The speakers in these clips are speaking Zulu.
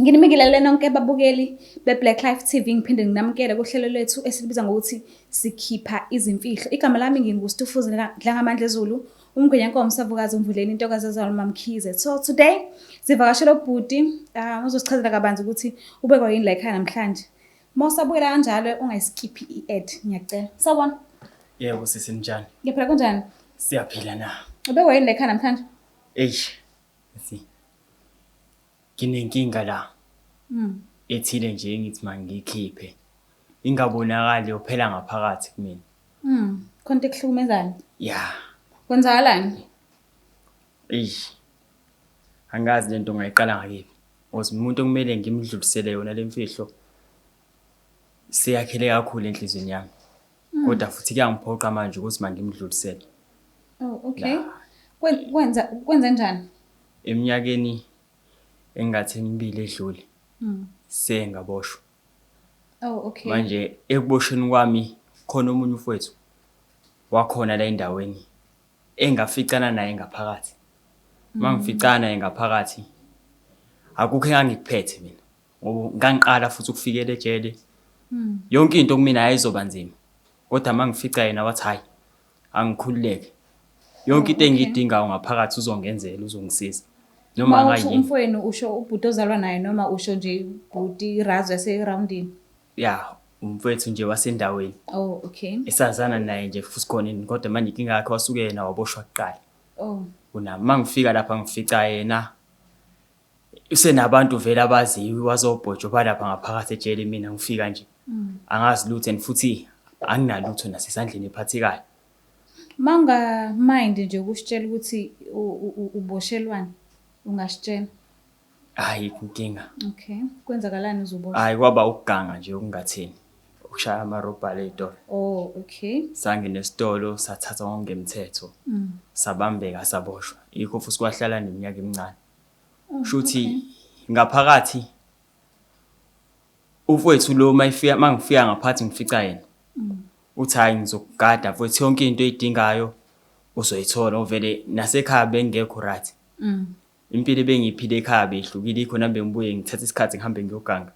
Nginimikilele nonke ababukeli beBlaqlife TV ngiphinde nginamukele kuhlelo lwethu esilibiza ngokuthi sikhipha izimfihlo. Igama lami nginguStufuze Dlangamandla Zulu, umgwenyankomo umsavukazi umvuleni intokazi ezalwa uMamkhize. So today sivakashela ubhuti uzosichazela kabanzi ukuthi ubekwa yini la ekhaya namhlanje. Mawusabukela kanjalo ungayiskiphi i-ad ngiyacela. Sawubona. Yebo sisi njani? Ngiyaphila kanjani? Siyaphila na. Ubekwa yini la ekhaya namhlanje? Si. Nginenkinga la. Ethile nje ngithi mangikhiphe. Ingabonakali uphela ngaphakathi kumina. Konke kuhlukumezana? Yeah. Kwenzakalani? Angazi lento ngayiqala ngakephi. Umuntu okumele ngimdlulisele yona lemfihlo. Siyakhele kakhulu enhlizweni yami. Kodwa futhi kuyangiphoqa manje ukuthi mangimdlulisele. Oh, okay. Kwenza njani? Eminyakeni engathi emibili edlule. Sengaboshwa. Oh, okay. Manje ekuboshweni kwami khona umunye ufowethu wakhona la endaweni engaficana naye ngaphakathi. Mangificana naye ngaphakathi akukho engangikuphethe mina. Ngoba ngangiqala futhi ukufikela ejele. Yonke into kumina ayizoba nzima. Kodwa mangifica yena wathi hayi angikhululeke. Yonke into engiyidingayo ngaphakathi uzongenzela uzongisiza. Noma ngayini. Umfowenu usho ubhuti ozalwa naye noma usho nje ubhuti irazo yaseroundini? Yeah, umfowethu nje wasendaweni. Oh, okay. Esazana naye nje futhi khona kodwa manje inkinga yakhe wasuke yena waboshwa kuqala. Oh. Kunami mangifika lapha ngifica yena usenabantu vele abaziyo wazobhojwa balapha ngaphakathi ejele mina ngifika nje. Angazi lutho and futhi anginalutho nasesandleni ephathekayo. Manga mind nje ukusitshela ukuthi uboshelwani ungasitshela? Hayi inkinga. Okay. Kwenzakalani uzoboshwa? Hayi kwaba ukuganga nje okungatheni. Ukushaya amarobha letoro. Oh, okay. Sangena esitolo sathatha ngemthetho. Sabambeka saboshwa. Yikho futhi kwahlala neminyaka emincane. Shuthi ngaphakathi ufowethu lo mangifika ngaphathi ngifica yena. Uthi hayi ngizokugada futhi yonke into oyidingayo uzoyithola ovele nasekhaya bengekho right. Impilo bengiyiphile ekhaya behlukile ikho nambe ngibuye ngithatha isikhathi ngihambe ngiyoganga.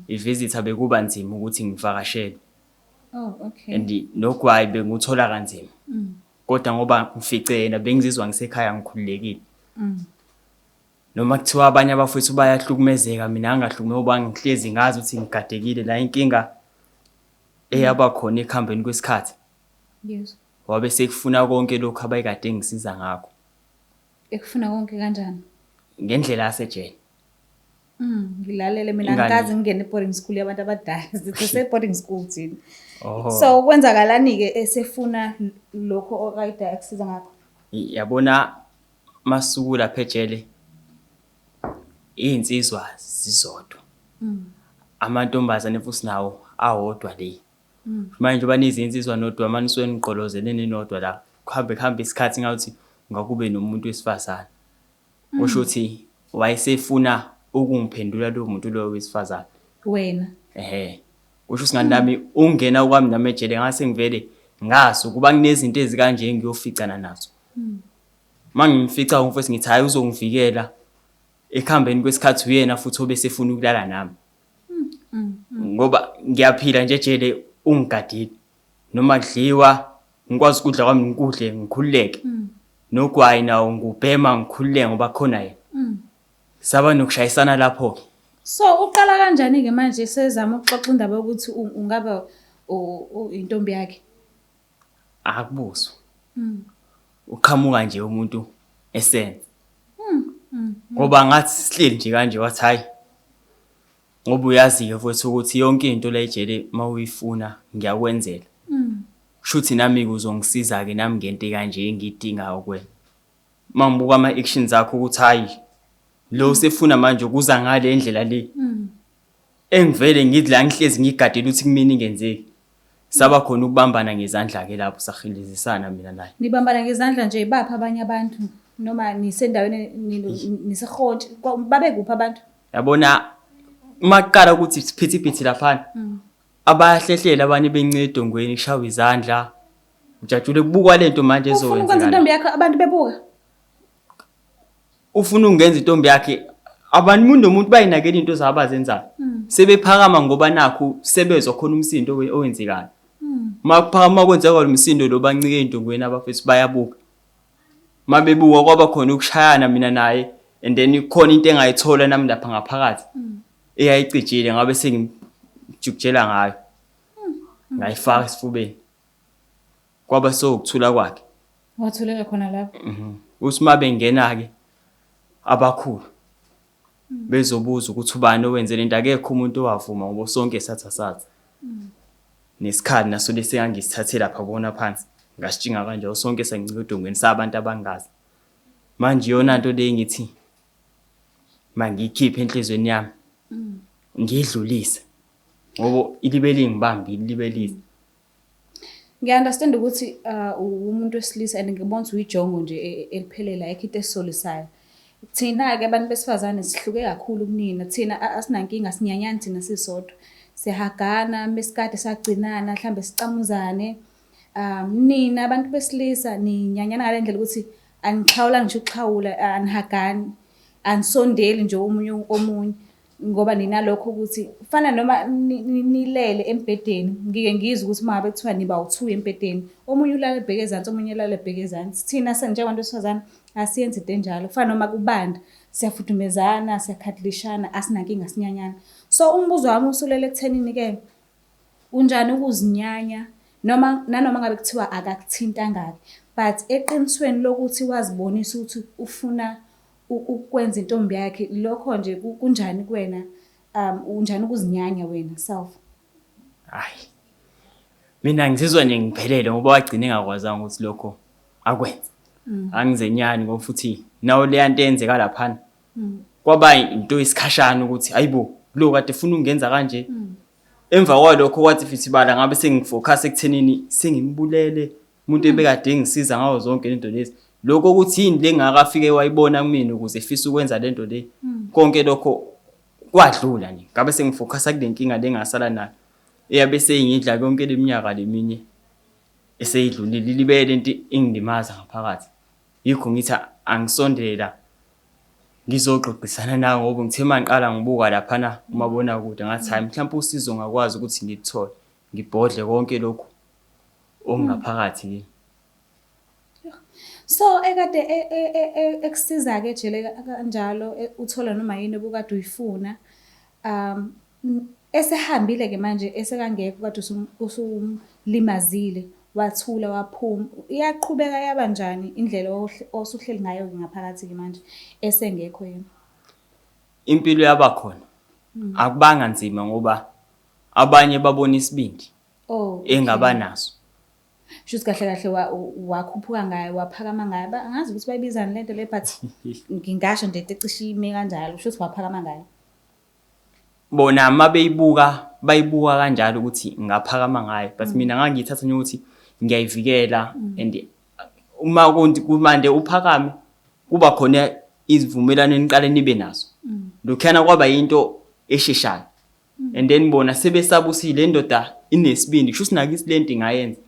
Ivisit abekuba nzima ukuthi ngivakashele. Oh, okay. And nogwayi benguthola kanzima. Kodwa ngoba ngifice yena bengizizwa ngisekhaya ngikhululekile. Noma kuthiwa abanye abafowethu bayahlukumezeka mina angahlukumezeki ngoba ngihlezi ngazi ukuthi ngigadekile la inkinga eyaba khona ekhambeni kwesikhathi. Yes. Wabe sekufuna konke lokho abayikade ngisiza ngakho. Ekufuna konke kanjani? Ngendlela yasejele. Ngilalele mina ngikazi ngingene boarding school yabantu abadala. Sithi boarding school thina. Oh. So kwenzakalani ke esefuna lokho okayida akusiza ngakho? Yabona masuku lapha ejele insizwa zizodwa. Amantombazane futhi nawo awodwa le. Manje banizi insizwa nodwa manisweni niqolozelene nodwa la. Kuhambe isikhathi ngathi ngakube nomuntu wesifazana. Usho uthi wayesefuna ukungiphendula lo muntu lo wesifazana. Wena? Usho singani nami ungena kwami nami ejele ngase ngivele ngazi ukuba kunezinto ezikanje engiyoficana nazo. Mangimfica umfowethu ngithi hayi uzongivikela ekhambeni kwesikhathi uyena futhi obesefuna ukulala nami. Ngoba ngiyaphila nje ejele ungigadile. Noma kudliwa ngikwazi ukudla kwami ngikudle ngikhululeke. Nogwayi nawo ngubhema ngikhululeke ngoba khona yena. Saba nokushayisana lapho. So uqala kanjani ke manje sezama ukuxoxa indaba ukuthi ungaba intombi yakhe? Akubuzwa. Uqhamuka nje umuntu esenze. Ngoba ngathi sihleli nje kanje wathi hayi ngoba uyazi ke futhi ukuthi yonke into la ejele mawuyifuna ngiyakwenzela. Shuthi nami kuzongisiza ke nami ngento kanje engidinga ukwena. Mangibuka ama actions akho ukuthi hayi lo sefuna manje ukuza ngale ndlela le. Engivele ngidla ngihlezi ngigadela ukuthi kumina ingenzeki. Saba khona ukubambana ngezandla ke lapho sahilizisana mina naye. Nibambana ngezandla nje bapha abanye abantu noma nisendaweni nisehontshe babe kuphi abantu? Yabona maqala ukuthi siphithiphithi lapha. Abahlehlela abanye bencede ngweni kushawa izandla. Ujajule kubukwa lento manje ezowenzeka. Ufuna ukwenza intombi yakho abantu bebuka? Ufuna ungenza intombi yakhe abantu nomuntu bayinakela into zabo azenzayo sebephakama ngoba nakho sebezwa khona umsindo owenzekayo makuphakama kwenzeka umsindo lo bancike endongweni abafethu bayabuka mabebuka kwaba khona ukushayana mina naye and then ikhona into engayithola nami lapha ngaphakathi eyayicijile ngabe sengijukjela ngayo ngayifaka isifubeni kwaba ukuthula kwakhe wathulela khona lapho uthi mabengena ke abakhulu bezobuza ukuthi ubani owenze lento akekho umuntu owavuma ngoba sonke satha nesikhathi naso lesengangisithathe lapha bona phansi ngasitshinga kanje sonke sengincike edongweni sabantu abangazi manje yona into le ngithi mangiyikhiphe enhlizweni yami ngidlulise ngoba ilibeli ngibambile libelise ngiunderstand ukuthi umuntu wesilisa and ngibona ukuthi uyijongo nje eliphelela ayikho into esolisayo thina ke abantu besifazane sihluke kakhulu kunina thina asinankinga sinyanyana thina sisodwa sihagana mesikade sagcinana mhlambe sicamuzane nina abantu besilisa ninyanyana ngalendlela ukuthi aniqhawula ngisho ukuxhawula anihagani anisondeli nje omunye ngoba ninalokho ukuthi ufana noma nilele embedeni ngike ngizwe ukuthi mabe kuthiwa niba u2 embedeni omunye ulala ebhekezansi omunye ulala ebhekezansi thina senjengabantu besifazane asiyenzi into enjalo ufana noma kubanda siyafudumezana siyakhathilishana asinankinga sinyanyana so umbuzo wami usulele ekuthenini ke unjani ukuzinyanya nanoma ngabe kuthiwa akakuthinta ngaki but eqinisweni lokuthi wazibonisa ukuthi ufuna ukwenza intombi yakhe lokho nje kunjani kuwena unjani ukuzinyanya wena self hayi mina ngizizwa nje ngiphelele ngoba wagcina engakwazanga ukuthi lokho akwenza angizenyani ngoba futhi nawo le yanto eyenzeka lapha kwaba into isikhashana ukuthi hayibo lo kade ufuna ungenza kanje emva kwalokho wathi fithi bala ngabe sengifocus ekuthenini sengimbulele umuntu ebekade engisiza ngawo zonke lento lezi lokho ukuthi yini lengakafike wayibona kumina ukuze efisa ukwenza lento le konke lokho kwadlula nje ngabe sengifocus kule nkinga lengasala nayo eyabe seyingidla konke leminyaka leminye eseyidlulile libe lento ingilimaza ngaphakathi yikho ngithi angisondela ngizoxoxisana nawe ngoba ngithe mangiqala ngibuka lapha umabona kude ngathi hayi mhlawumbe usizo ngakwazi ukuthi ngithole ngibhodle konke lokho ongaphakathi kimi so ekade ekusiza ke ejele kanjalo uthola noma yini obukade uyifuna esehambile ke manje esekangekho kade usumlimazile wathula waphuma iyaqhubeka yaba njani indlela osuhleli ngayo ngaphakathi ke manje esengekho yena impilo yabakhona akubanga nzima ngoba abanye babona isibindi engabanaso shuthi kahle wakhuphuka ngayo waphakama ngayo angazi ukuthi bayibizana lento le but ngingasho nje ecishe ime kanjalo shuthi waphakama ngayo bona bayibuka kanjalo ukuthi ngaphakama ngayo but mina ngangithatha nje ukuthi ngiyayivikela and uma kumande uphakame kuba khona izivumelano eniqale nibe nazo lokhana kwaba into esheshayo and then bona sebesabusile indoda inesibindi kusho sinake isilento ingayenza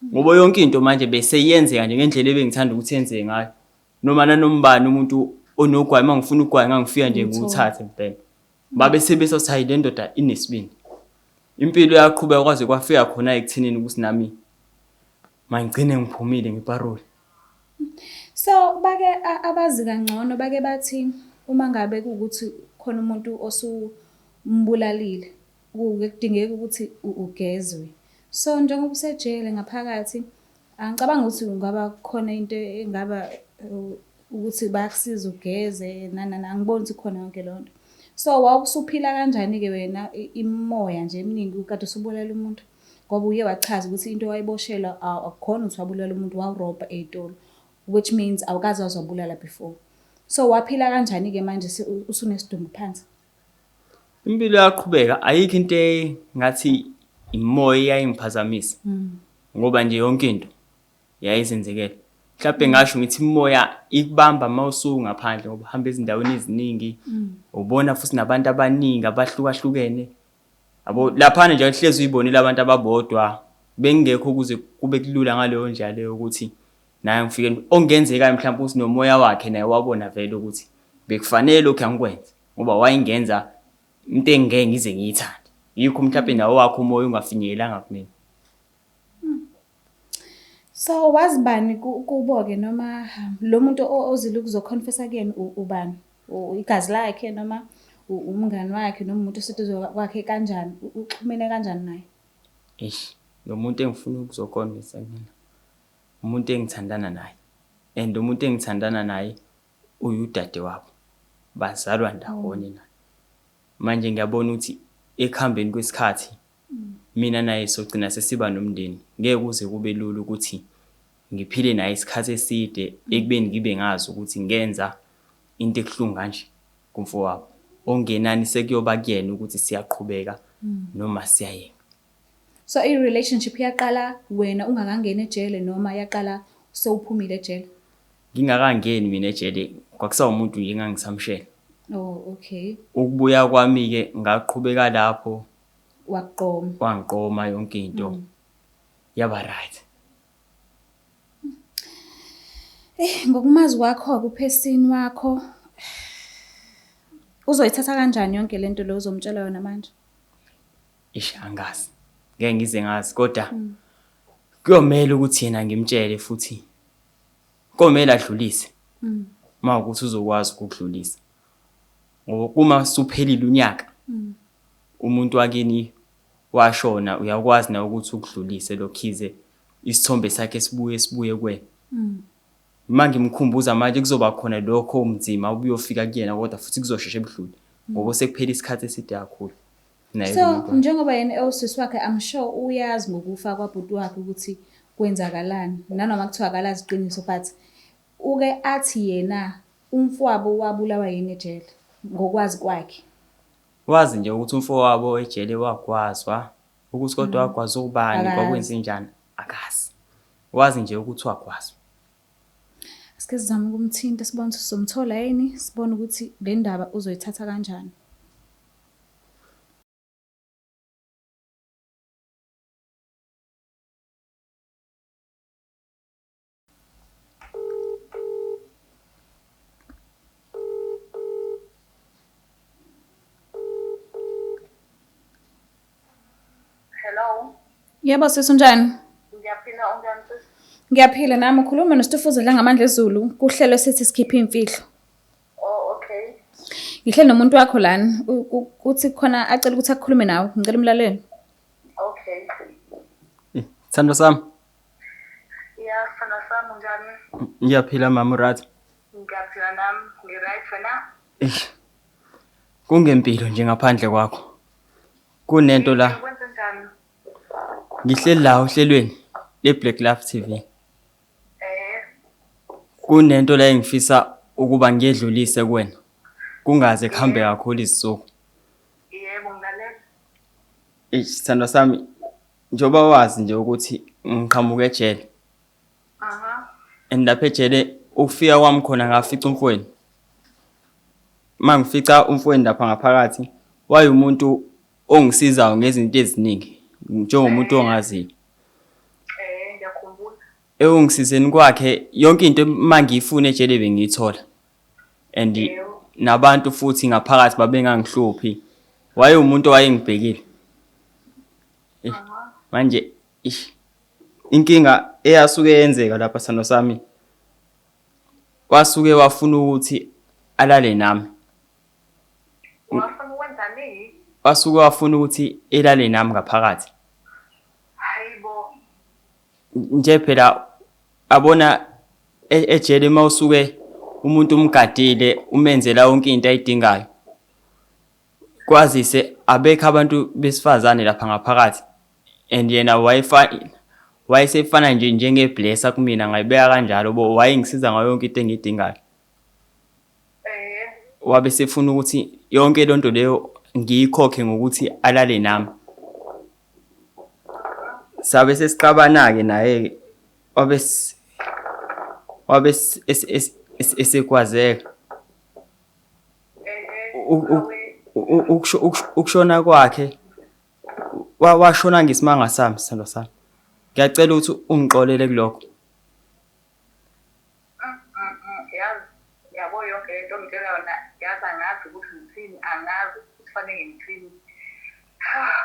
ngoba yonke into manje bese yenzeka nje ngendlela ebengithanda ukuthi yenze ngayo noma nanombani umuntu onogwayi mangifuna ugwayi ngangifika nje nguthathe impela babe sebesathi le ndoda inesibindi impilo yaqhubeka kwaze kwafika khona ekuthenini ukuthi nami mangigcine ngiphumile ngeparoli so bake abazi kangcono bake bathi uma ngabe ukuthi khona umuntu osumbulalile kudingeka ukuthi ugezwe so njengoba usejele ngaphakathi angicabanga ukuthi ungaba khona into engaba ukuthi bayakusiza ugeze angiboni ukuthi khona yonke lonto so wawusuphila kanjani ke wena imoya nje eminingi ukade usubulala umuntu ngoba uye wachaza ukuthi into wayiboshela akukhona ukuthi wabulala umuntu wawurobha eitolo which means awukazi wazobulala before so waphila kanjani ke manje usunesidumbu phansi impilo yaqhubeka ayikho into ngathi imoya yayingiphazamisa ngoba nje yonke into yayizenzekela mhlawumbe ngasho ngithi imoya ikubamba mawusuku ngaphandle ngoba hamba ezindaweni eziningi ubona futhi nabantu abaningi abahlukahlukene abo lapha nje uhlezi uyibonile abantu ababodwa bengekho kuze kube kulula ngaleyo njalo ukuthi naye ngifike ongenzeka mhlawumbe uthi nomoya wakhe naye wabona vele ukuthi bekufanele lokho angikwenze ngoba wayengenza into engeke ngize ngiyithande. Yikho mhlawumbe nawo wakho umoya ungafinyelelanga kumina. So wazibani kubo-ke noma lo muntu ozile ukuzoconfessa kuyena ubani? Igazi lakhe noma umngani wakhe noma umuntu oseduze kwakhe kanjani? Uxhumene kanjani naye? Lo muntu engifuna ukuzokonfessa mina. Umuntu engithandana naye. And umuntu engithandana naye uyudade wabo. Bazalwa ndawonye naye. Manje ngiyabona ukuthi ekuhambeni kwesikhathi mina naye sogcina sesiba nomndeni. Ngeke kuze kube lula ukuthi ngiphile naye isikhathi eside ekubeni ngibe ngazi ukuthi ngenza into ekuhlungu kanje kumfowabo. Ongenani sekuyoba kuyena ukuthi siyaqhubeka noma siyayeka. So i-relationship yaqala wena ungakangena ejele noma yaqala sewuphumile ejele? Ngingakangeni mina ejele kwakusa umuntu nje engangisamshela. Oh, okay. Ukubuya kwami-ke ngaqhubeka lapho. Waqoma. Wangiqoma yonke into. Yaba right. Ngokumazi kwakho kuphesini wakho uzoyithatha kanjani yonke lento lo uzomtshela yona manje? Angazi. Ngeke ngize ngazi kodwa kuyomela ukuthi yena ngimtshele futhi komela adlulise. Mawukuthi uzokwazi ukudlulisa. Ngoba kuma suphelile unyaka umuntu wakini washona uyakwazi na ukuthi ukudlulise lokhize isithombe sakhe sibuye kuwe. Manje ngimkhumbuza manje kuzoba khona lokho umzima ubuyofika kuyena kodwa futhi kuzosheshe ebudlule ngoba sekuphela isikhathi eside kakhulu. So njengoba yena usisi wakhe I'm sure uyazi ngokufa kwabhuti wakhe ukuthi kwenzakalani nanoma kuthiwa akalazi iqiniso but uke athi yena umfowabo wabulawa yini ejele ngokwazi kwakhe. Wazi nje ukuthi umfowabo ejele wakwazwa ukuthi kodwa wakwazi ubani kwakwenza njani akazi. Wazi nje ukuthi wakwazwa. Sike sizame ukumthinta sibone ukuthi sizomthola yini sibone ukuthi le ndaba uzoyithatha kanjani. Hello. Yebo sisi unjani? Ngiyaphila unjani sisi? Ngiyaphila nami ukhuluma noSitufuzela ngamandla ezulu kuhlelo sethi sikhipha imfihlo. Oh, okay. Ngihleli nomuntu wakho lana uthi khona acela ukuthi akukhulume nawe ngicela umlaleli. Okay. Sithando sami. Yeah, sana sami unjani? Ngiyaphila mama right. Ngiyaphila nami, ngi-right wena? Kungempilo nje ngaphandle kwakho. Kunento la. Kwenza njani? Ngihleli la ohlelweni leBlaqlife TV. Kunento la engifisa ukuba ngiyedlulise kuwena. Kungaze kuhambe kakhulu izisuku. Yebo ngilalela. Sithando sami njoba wazi nje ukuthi ngiqhamuka ejele. Lapha ejele ukufika kwami khona ngafica umfweni. Mangifica umfweni lapha ngaphakathi waye umuntu ongisizayo ngezinto eziningi njengomuntu ongaziyo. Ngiyakhumbula. Eungisizeni kwakhe yonke into mangiyifuna ejele bengiyithola. And nabantu futhi ngaphakathi babengangihluphi. Waye umuntu wayengibhekile. Manje inkinga eyasuke yenzeka lapha sano sami. Wasuke wafuna ukuthi alale nami. Wafuna ukwenza nini? Wasuke wafuna ukuthi elale nami ngaphakathi. Hayibo. Nje phela abona ejele mawusuke umuntu umgadile umenzela yonke into ayidingayo. Kwazise abekho abantu besifazane lapha ngaphakathi. And yena wayesefana nje njengeblesser kumina ngayibeka kanjalo bo wayengisiza ngayo yonke into engidingayo. Wabe sefuna ukuthi yonke lonto leyo ngiyikhokhe ngokuthi alale nami. Sabe sesixabana ke naye wabe esekwazeka. Ukushona kwakhe washona ngesimanga sami sithando sami. Ngiyacela ukuthi ungixolele kulokho. Yazi yabo yonke into ngitshela yona yazi angazi ukuthi ngithini kufanele ngimthini.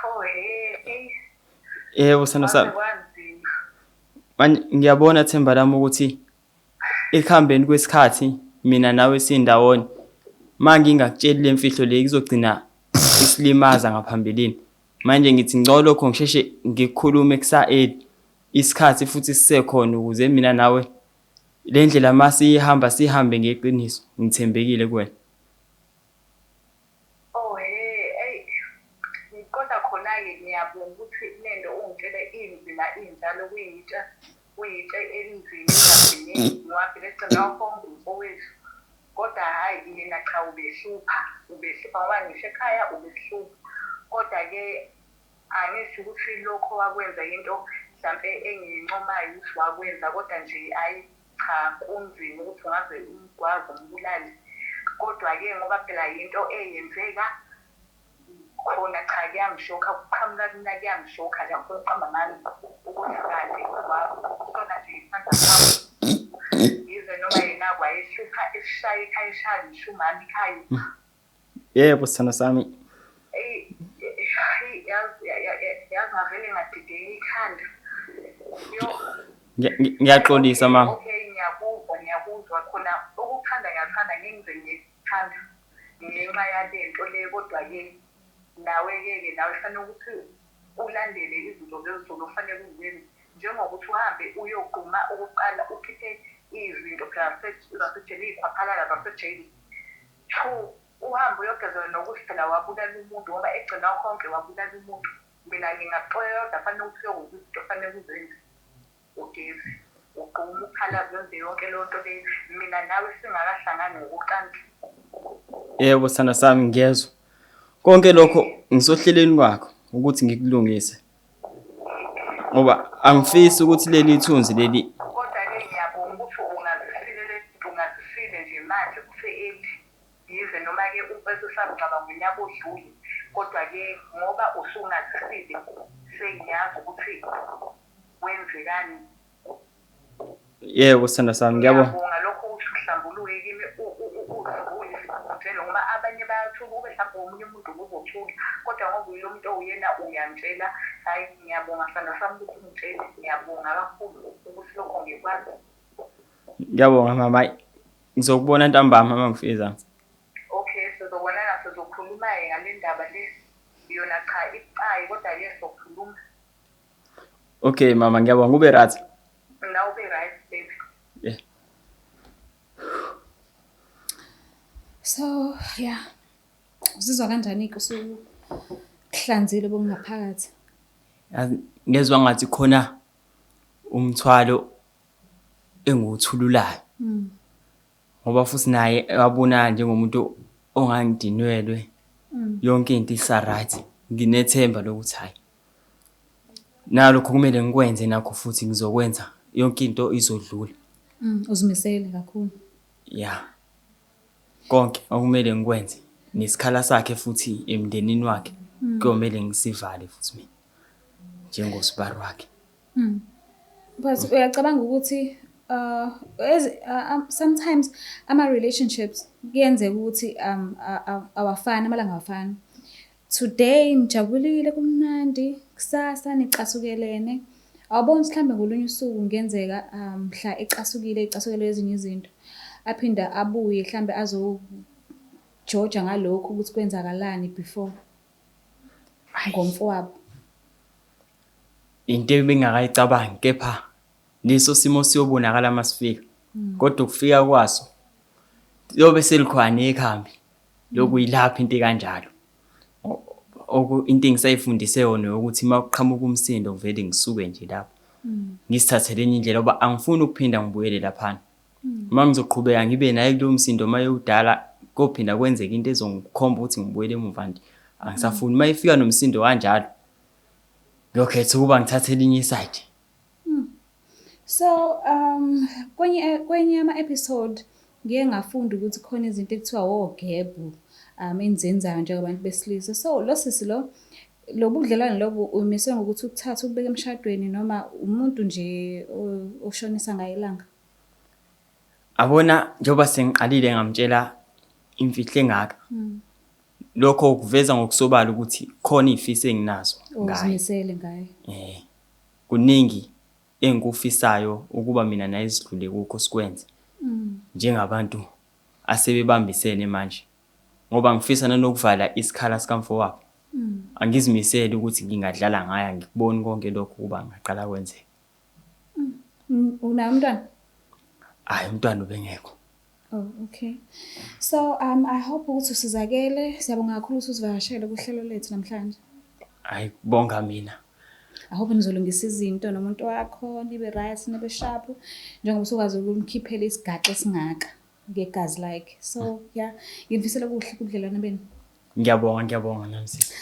Oh hey. Yebo sithando sami. Manje ngiyabona Themba lami ukuthi ekuhambeni kwesikhathi mina nawe sindawonye mangingakutsheli lemfihlo le izogcina isilimaza ngaphambilini. Manje ngithi ngcono lokho ngisheshe ngikukhulume kusa-early isikhathi futhi sisekhona ukuze mina nawe le ndlela masihamba sihambe ngeqiniso ngithembekile kuwena. Oh hey kodwa khona-ke ngiyabonga ukuthi lento ungitshela inzima injalo kuyitshe elinzima engabhineki ngwabhile egcina wakhomba umfowethu. Kodwa hhayi yena cha ubehlupha ngoba ngisho ekhaya ubehlupha. Kodwa-ke angisho ukuthi lokho wakwenza into mhlampe engiyincomayo ukuthi wakwenza kodwa nje hhayi cha kunzima ukuthi ungaze umgwazi umbulali. Kodwa-ke ngoba phela yinto eyenzeka khona cha kuyangishokha kuqhamuka mina kuyangishokha nje ngifuna ukuqamba ngani ukuthi kanti kusona nje isandla sakho. Yize noma yena kwayehlupha esishaya ekhaya eshaya ngisho umama ekhaya. Yebo sithando sami. Yazi ngavele ngadideka ikhanda. Ngiyaxolisa mama. Okay ngiyakuzwa khona ukuthanda ngiyathanda ngenze ngiyithanda ngenxa yalento le kodwa-ke nawe-ke nawe kufanele ukuthi ulandele izinto zezulu kufanele uzenze njengokuthi uhambe uyogquma okokuqala ukhiphe izinto phela zasejele iy'khwaphakala zasejele. 2 uhambe uyogezela nokuthi phela wabulala umuntu ngoba egcina konke wabulala umuntu. Mina ngingaxoyoda kufanele ukuthi uyokuza izinto kufanele uzenze ugezi ugqume ukhalazi wenze yonke leyo nto leyo mina nawe singakahlangani ngokuqanti. Yebo sithando sami ngiyezwa. Konke lokho ngisohleleni kwakho ukuthi ngikulungise. Ngoba angifisi ukuthi leli ithunzi leli. Kodwa-ke ngiyabonga ukuthi ungazifile nje manje kuse-early. Yize noma-ke bese usacabanga unyaka odlule. Kodwa-ke ngoba usungazifile sengiyazi ukuthi wenzekani. Yebo sithando sami ngiyabonga. Ngiyabonga lokho ukuthi uhlambuluke kimi uzivule isibhudelo ngoba abanye bayathula ube mhlawumbe omunye umuntu uzothula. Kodwa ngoba uyilo muntu oyena uyangitshela hhayi ngiyabonga sithando sami ukuthi ungitshele. Ngiyabonga kakhulu ukuthi lokho ngikwazi. Ngiyabonga mama. Ngizokubona ntambama mama ngifika. Okay sizobonana sizokhuluma-ke ngale ndaba le yona cha ibucayi kodwa-ke sizokhuluma. Okay mama ngiyabonga ube right. Nawe ube right baby. Yeah. So yeah, uzizwa kanjani-ke usuhlanzile bokungaphakathi? Ngezwe ngathi khona umthwalo engiwuthululayo. Ngoba futhi naye wabona njengomuntu ongangidinwelwe. Yonke into isa-right. Nginethemba lokuthi hayi nalokho kumele ngikwenze nakho futhi ngizokwenza yonke into izodlula. Uzimisele kakhulu. Yeah. Konke okumele ngikwenze nesikhala sakhe futhi emndenini wakhe kuyomele ngisivale futhi mina njengosibari wakhe. But uyacabanga ukuthi sometimes ama-relationships kuyenzeka ukuthi awafani amalanga awafani. Today nijabulile kumnandi kusasa nicasukelene. Awuboni mhlambe ngolunye usuku kungenzeka mhla ecasukile ezinye izinto aphinda abuye mhlambe azojoja ngalokho ukuthi kwenzakalani before ngomfowabo. Into ebengakayicabangi kepha leso simo siyobonakala masifika. Kodwa ukufika kwaso yobe selikhwana ekhambi lokuyilapha into kanjalo. Into engisayifundise yona ukuthi makuqhamuka umsindo vele ngisuke nje lapho. Ngisithathele enye indlela ngoba angifuni ukuphinda ngibuyele laphana. Uma ngizoqhubeka ngibe naye kulo msindo maye udala kophinda kwenzeka into ezongikhomba ukuthi ngibuyele emuva nje. Angisafuni mayifika nomsindo kanjalo. Ngiyokhetha ukuba ngithathe elinye iside. So kwenye ama-episode ngiye ngafunda ukuthi khona izinto ekuthiwa wogebhu enizenzayo njengabantu besilisa. So lo sisi lo budlelwane lobo umiswe ngokuthi ukuthatha ubeke emshadweni noma umuntu nje oshonisa ngayelanga. Abona njengoba sengiqalile ngamtshela imfihlo engaka. lokho kuveza ngokusobala ukuthi khona izifiso enginazo ngaye. Uzimisele ngaye. Kuningi engikufisayo ukuba mina naye sidlule kukho sikwenze. Njengabantu asebebambisene manje. Ngoba ngifisa nanokuvala isikhala sikamfowabo. Angizimisele ukuthi ngingadlala ngaye ngikubona konke lokho kuba ngaqala kwenzeka. Unaye umntwana? Hayi umntwana ubengekho. Oh, okay. So I hope ukuthi usizakele. Siyabonga kakhulu ukuthi usivakashele kuhlelo lethu namhlanje. Hayi kubonga mina. I hope nizolungisa izinto nomuntu wakho nibe right nibe sharp njengoba usukwazi ukumkhiphela isigaxa esingaka ngegazi like. So yeah, ngifisela kuhle kudlelana beni. Ngiyabonga nami sisi.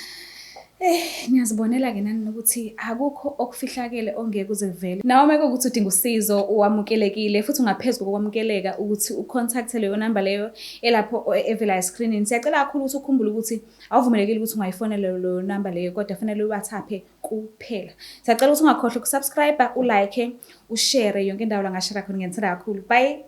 Niyazibonela ke nani ukuthi akukho okufihlakele ongeke uze kuvele. Nawe meke ukuthi udinga usizo uwamukelekile futhi ungaphezulu kokwamukeleka ukuthi ucontact leyo number leyo elapho evela screening. Siyacela kakhulu ukuthi ukhumbule ukuthi awuvumelekile ukuthi ungayifonela leyo number leyo kodwa fanele uWhatsApp kuphela. Siyacela ukuthi ungakhohlwa ukusubscribe, ulike, ushare yonke indawo la ngashare khona ngiyenzela kakhulu. Bye.